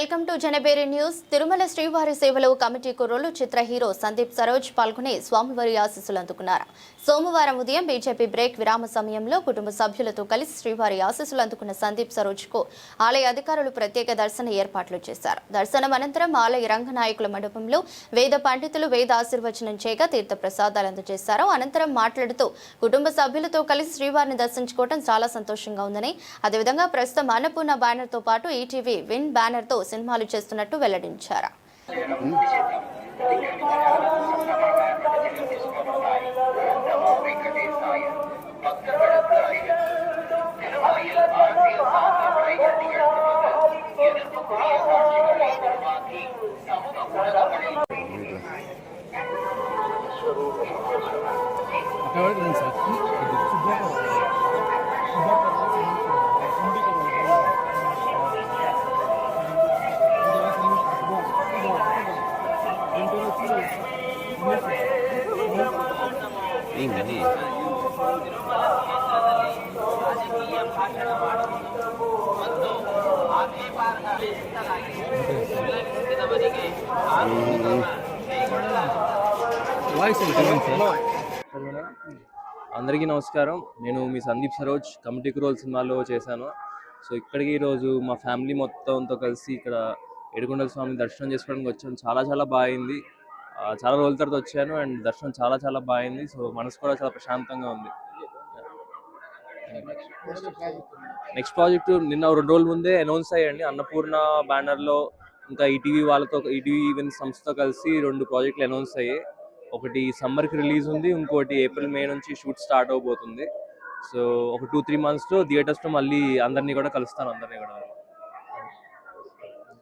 Welcome to జనబేరి news. Tirumala శ్రీవారి సేవలో కమిటీ కుర్రోలు చిత్ర హీరో సందీప్ సరోజ్ పాల్గొని స్వామివారి ఆశీస్సులు అందుకున్నారు. సోమవారం ఉదయం బీజేపీ బ్రేక్ విరామ సమయంలో కుటుంబ సభ్యులతో కలిసి శ్రీవారి ఆశీస్సులు అందుకున్న సందీప్ సరోజ్ కు ఆలయ అధికారులు ప్రత్యేక దర్శన ఏర్పాట్లు చేశారు. దర్శనం అనంతరం ఆలయ రంగనాయకుల మండపంలో వేద పండితులు వేద ఆశీర్వచనం చేయగా తీర్థ ప్రసాదాలు అందజేశారు. అనంతరం మాట్లాడుతూ కుటుంబ సభ్యులతో కలిసి శ్రీవారిని దర్శించుకోవడం చాలా సంతోషంగా ఉందని, అదేవిధంగా ప్రస్తుతం అన్నపూర్ణ బ్యానర్ తో పాటు ఈటీవీ విన్ బ్యానర్ తో సినిమాలు చేస్తున్నట్టు వెల్లడించారు. అందరికీ నమస్కారం. నేను మీ సందీప్ సరోజ్ కమిటీ కుర్రోలు సినిమాలో చేశాను. సో ఇక్కడికి ఈరోజు మా ఫ్యామిలీ మొత్తంతో కలిసి ఇక్కడ ఏడుకొండల స్వామి దర్శనం చేసుకోవడానికి వచ్చాను. చాలా బాగా అయింది. చాలా రోజుల తర్వాత వచ్చాను అండ్ దర్శనం చాలా బాగా అయింది. సో మనసు కూడా చాలా ప్రశాంతంగా ఉంది. నెక్స్ట్ ప్రాజెక్టు నిన్న 2 రోజుల ముందే అనౌన్స్ అయ్యండి. అన్నపూర్ణ బ్యానర్లో ఇంకా ఈటీవీ వాళ్ళతో, ఈటీవీ ఈవెంట్ సంస్థతో కలిసి 2 ప్రాజెక్టులు అనౌన్స్ అయ్యాయి. ఒకటి సమ్మర్కి రిలీజ్ ఉంది, ఇంకోటి ఏప్రిల్ మే నుంచి షూట్ స్టార్ట్ అవబోతుంది. సో ఒక 2-3 monthsలో థియేటర్స్లో మళ్ళీ అందరినీ కూడా కలుస్తాను.